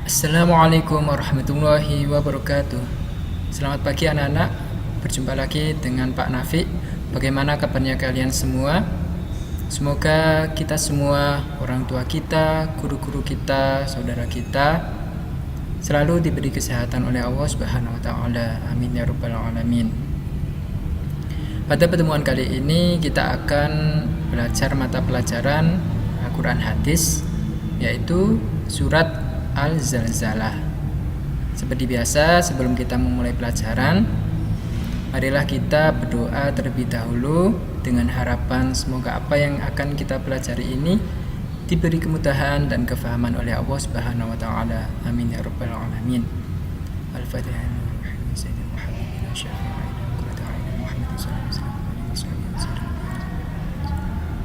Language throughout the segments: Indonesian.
Assalamualaikum warahmatullahi wabarakatuh. Selamat pagi anak-anak. Berjumpa lagi dengan Pak Nafi. Bagaimana kabarnya kalian semua? Semoga kita semua, orang tua kita, guru-guru kita, saudara kita selalu diberi kesehatan oleh Allah Subhanahu wa taala. Amin ya rabbal alamin. Pada pertemuan kali ini kita akan belajar mata pelajaran Al-Quran Hadis, yaitu surat Al-Zalzalah. Seperti biasa, sebelum kita memulai pelajaran, marilah kita berdoa terlebih dahulu dengan harapan semoga apa yang akan kita pelajari ini diberi kemudahan dan kefahaman oleh Allah Subhanahu wa taala. Amin ya rabbal alamin. Al-Fatihah.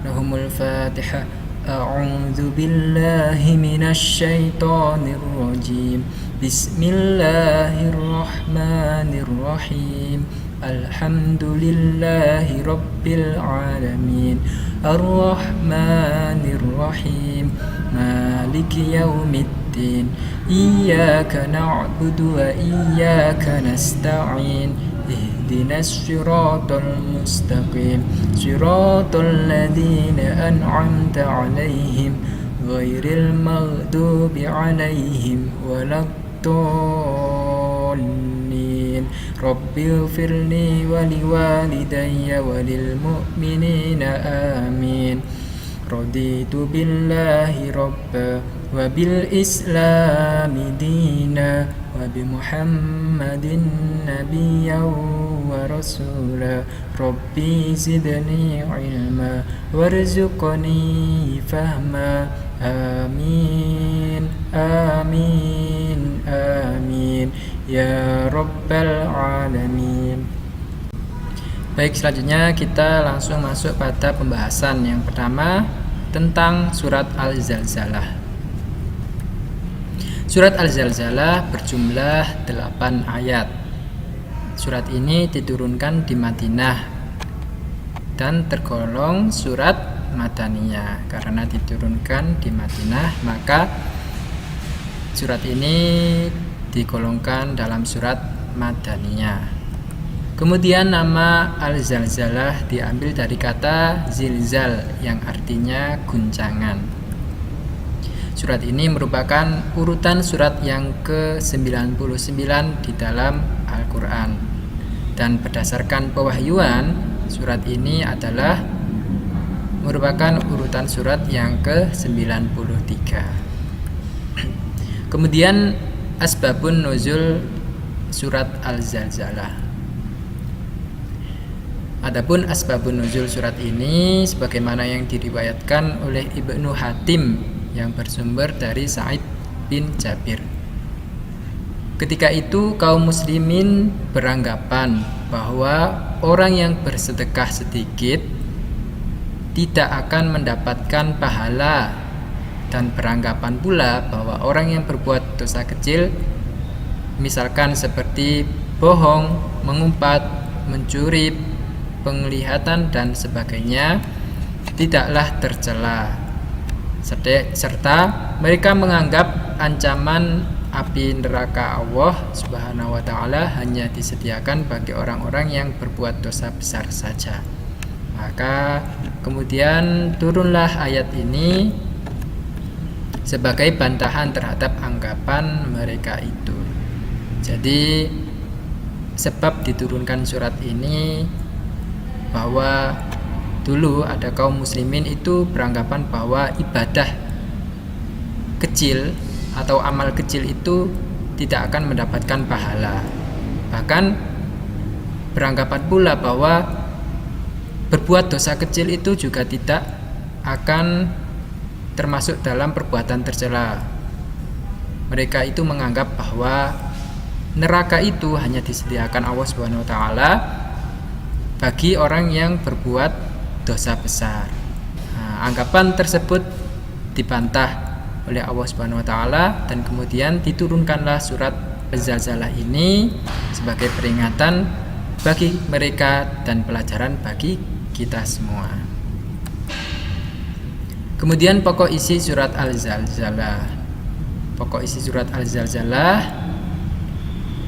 Lahumul Fatihah. A'udzu billahi minasy syaithanir rajim. Bismillahirrahmanirrahim. Alhamdulillahi rabbil alamin. Ar-Rahmanir Rahim. Maliki yaumiddin. Iyyaka na'budu wa iyyaka nasta'in. Ihdinas siratal mustaqim. Siratal ladzina an'amta 'alaihim ghairil maghdubi 'alaihim waladdallin. Rabbighfirli wa liwalidayya wa lil mu'minina amin. Raditu billahi rabba wa bil islami dina wa bi Muhammadin nabiyyan wa rasula. Rabbi zidni ilma warzuqni fahma. Amin amin amin ya rabbal alamin. Baik, selanjutnya kita langsung masuk pada pembahasan yang pertama tentang surat Al-Zalzalah. Surat Al-Zalzalah berjumlah 8 ayat. Surat ini diturunkan di Madinah dan tergolong surat Madaniyah. Karena diturunkan di Madinah, maka surat ini digolongkan dalam surat Madaniyah. Kemudian nama Al-Zalzalah diambil dari kata zilzal yang artinya guncangan. Surat ini merupakan urutan surat yang ke-99 di dalam Al-Quran. Dan berdasarkan pewahyuan, surat ini adalah merupakan urutan surat yang ke-93. Kemudian asbabun nuzul surat Al-Zalzalah. Adapun asbabun nuzul surat ini sebagaimana yang diriwayatkan oleh Ibnu Hatim yang bersumber dari Sa'id bin Jabir. Ketika itu kaum muslimin beranggapan bahwa orang yang bersedekah sedikit tidak akan mendapatkan pahala, dan beranggapan pula bahwa orang yang berbuat dosa kecil, misalkan seperti bohong, mengumpat, mencuri, penglihatan dan sebagainya, tidaklah tercela, serta mereka menganggap ancaman api neraka Allah Subhanahu wa taala hanya disediakan bagi orang-orang yang berbuat dosa besar saja. Maka kemudian turunlah ayat ini sebagai bantahan terhadap anggapan mereka itu. Jadi sebab diturunkan surat ini bahwa dulu ada kaum muslimin itu beranggapan bahwa ibadah kecil atau amal kecil itu tidak akan mendapatkan pahala. Bahkan beranggapan pula bahwa berbuat dosa kecil itu juga tidak akan termasuk dalam perbuatan tercela. Mereka itu menganggap bahwa neraka itu hanya disediakan Allah Subhanahu wa taala bagi orang yang berbuat dosa besar. Anggapan tersebut dibantah oleh Allah Subhanahu wa taala dan kemudian diturunkanlah surat Al-Zalzalah ini sebagai peringatan bagi mereka dan pelajaran bagi kita semua. Kemudian pokok isi surat Al-Zalzalah. Pokok isi surat Al-Zalzalah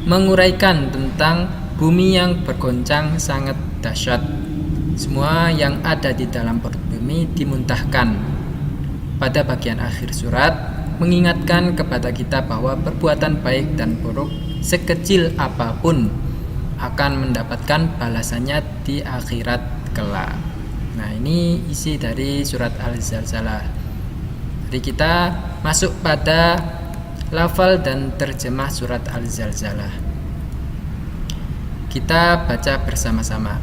menguraikan tentang bumi yang bergoncang sangat dahsyat. Semua yang ada di dalam perut bumi dimuntahkan. Pada bagian akhir surat mengingatkan kepada kita bahwa perbuatan baik dan buruk sekecil apapun akan mendapatkan balasannya di akhirat kelak. Nah, ini isi dari surat Al-Zalzalah. Jadi kita masuk pada lafal dan terjemah surat Al-Zalzalah. Kita baca bersama-sama.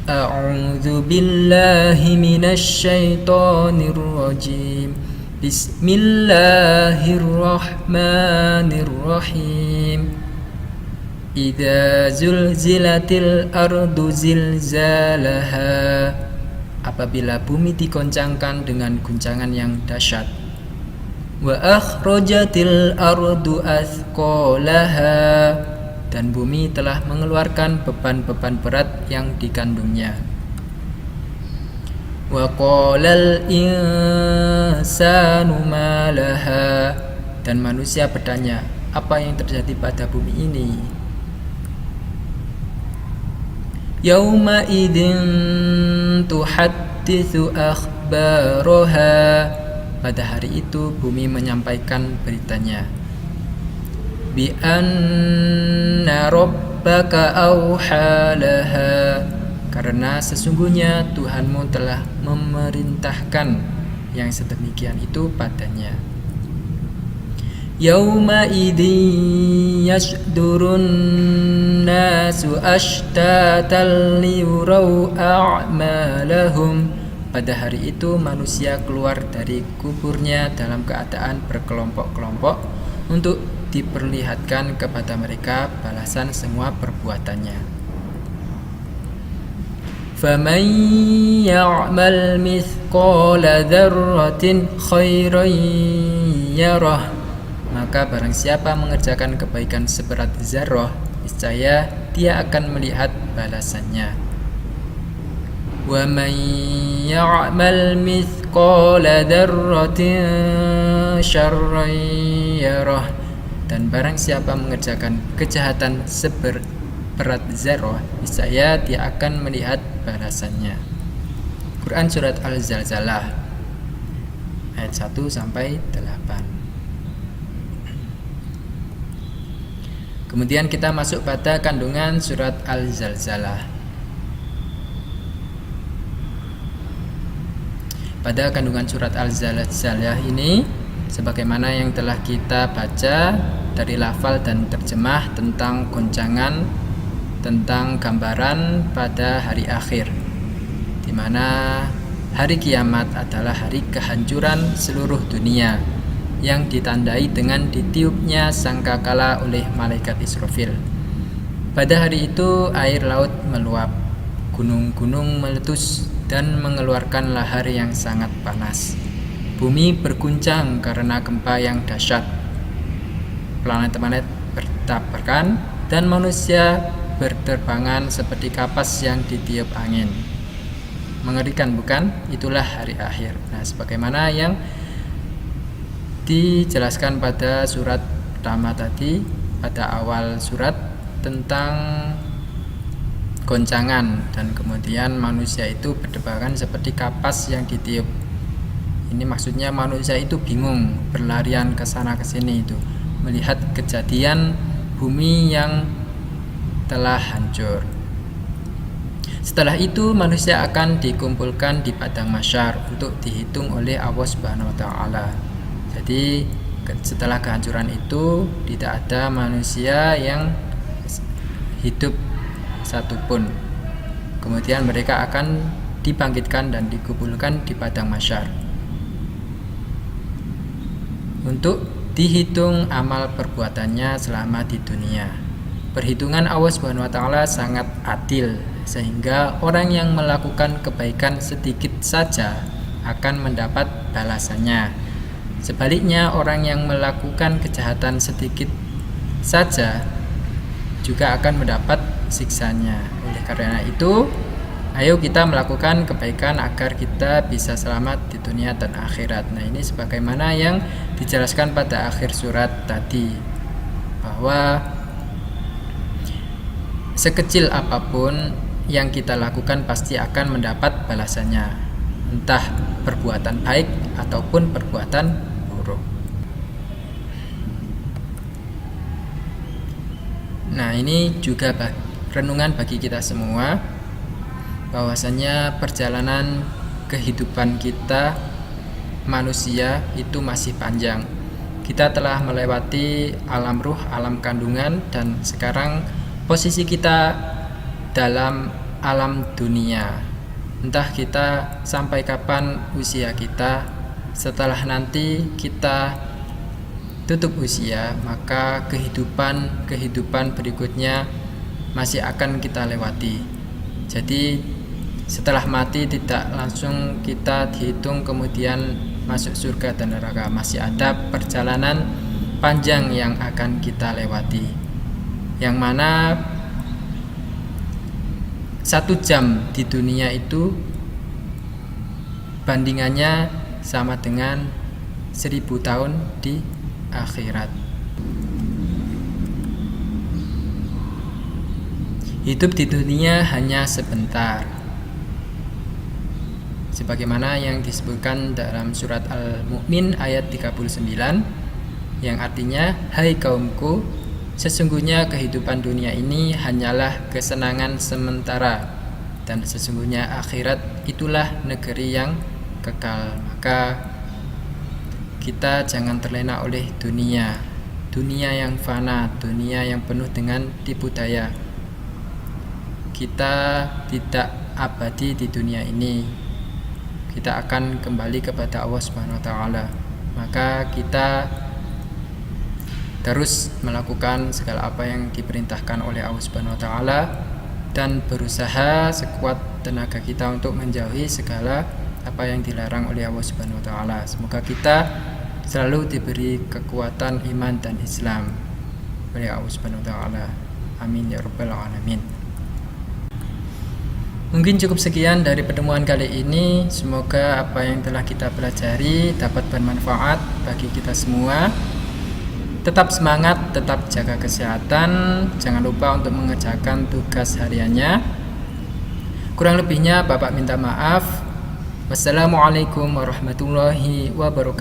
A'udzu billahi minasy syaithanir rajim. Bismillahirrahmanirrahim. Idza zulzilatil ardu zilzalaha. Apabila bumi digoncangkan dengan guncangan yang dahsyat. Wa akhrajatil ardu athqalaha. Dan bumi telah mengeluarkan beban-beban berat yang dikandungnya. Wa qalal insanu ma laha. Dan manusia bertanya, apa yang terjadi pada bumi ini? Yauma idzin tuhadditsu akhbaraha. Pada hari itu bumi menyampaikan beritanya. Bi anna rabbaka awhalaha. Karena sesungguhnya Tuhanmu telah memerintahkan yang sedemikian itu padanya. Yauma idzin yasdurun nasu ashtatan liyurau a'malahum. Pada hari itu manusia keluar dari kuburnya dalam keadaan berkelompok-kelompok untuk diperlihatkan kepada mereka balasan semua perbuatannya. Faman ya'mal mithqala dzarratin khairan yarah. Maka barang siapa mengerjakan kebaikan seberat zarrah, niscaya dia akan melihat balasannya. Wa man ya'mal mithqala dzarratin syarran yarah. Dan barang siapa mengerjakan kejahatan seberat zarrah, niscaya dia akan melihat balasannya. Quran surat Al-Zalzalah ayat 1 sampai 8. Kemudian kita masuk pada kandungan surat Al-Zalzalah. Pada kandungan surat Al-Zalzalah ini, sebagaimana yang telah kita baca dari lafal dan terjemah tentang goncangan, tentang gambaran pada hari akhir, di mana hari kiamat adalah hari kehancuran seluruh dunia yang ditandai dengan ditiupnya sangkakala oleh malaikat Israfil. Pada hari itu air laut meluap, gunung-gunung meletus dan mengeluarkan lahar yang sangat panas. Bumi berguncang karena gempa yang dahsyat. Planet-planet bertabrakan dan manusia berterbangan seperti kapas yang ditiup angin. Mengerikan, bukan? Itulah hari akhir. Nah, sebagaimana yang dijelaskan pada surat pertama tadi, pada awal surat, tentang goncangan, dan kemudian manusia itu berdebakan seperti kapas yang ditiup. Ini maksudnya manusia itu bingung, berlarian ke sana ke sini itu, melihat kejadian bumi yang telah hancur. Setelah itu manusia akan dikumpulkan di padang mahsyar untuk dihitung oleh Allah Subhanahu wa taala. Jadi setelah kehancuran itu tidak ada manusia yang hidup satupun. Kemudian mereka akan dibangkitkan dan dikumpulkan di padang mahsyar untuk dihitung amal perbuatannya selama di dunia. Perhitungan Allah Subhanahu wa taala sangat adil, sehingga orang yang melakukan kebaikan sedikit saja akan mendapat balasannya. Sebaliknya, orang yang melakukan kejahatan sedikit saja juga akan mendapat siksanya. Oleh karena itu, Ayo kita melakukan kebaikan agar kita bisa selamat di dunia dan akhirat. Nah, ini sebagaimana yang dijelaskan pada akhir surat tadi, bahwa sekecil apapun yang kita lakukan pasti akan mendapat balasannya, entah perbuatan baik ataupun perbuatan buruk. Nah, ini juga renungan bagi kita semua, bahwasanya perjalanan kehidupan kita manusia itu masih panjang. Kita telah melewati alam ruh, alam kandungan, dan sekarang posisi kita dalam alam dunia. Entah kita sampai kapan usia kita. Setelah nanti kita tutup usia, maka kehidupan berikutnya masih akan kita lewati. Jadi setelah mati tidak langsung kita dihitung kemudian masuk surga dan neraka. Masih ada perjalanan panjang yang akan kita lewati, yang mana 1 jam di dunia itu bandingannya sama dengan 1000 tahun di akhirat. Hidup di dunia hanya sebentar, sebagaimana yang disebutkan dalam surat Al-Mu'min ayat 39, yang artinya, hai kaumku, sesungguhnya kehidupan dunia ini hanyalah kesenangan sementara, dan sesungguhnya akhirat itulah negeri yang kekal. Maka kita jangan terlena oleh dunia yang fana, dunia yang penuh dengan tipu daya. Kita tidak abadi di dunia ini. Kita akan kembali kepada Allah Subhanahu wa taala. Maka kita terus melakukan segala apa yang diperintahkan oleh Allah Subhanahu wa taala dan berusaha sekuat tenaga kita untuk menjauhi segala apa yang dilarang oleh Allah Subhanahu wa taala. Semoga kita selalu diberi kekuatan iman dan Islam oleh Allah Subhanahu wa taala. Amin ya rabbal alamin. Mungkin cukup sekian dari pertemuan kali ini. Semoga apa yang telah kita pelajari dapat bermanfaat bagi kita semua. Tetap semangat, tetap jaga kesehatan. Jangan lupa untuk mengerjakan tugas hariannya. Kurang lebihnya Bapak minta maaf. Wassalamualaikum warahmatullahi wabarakatuh.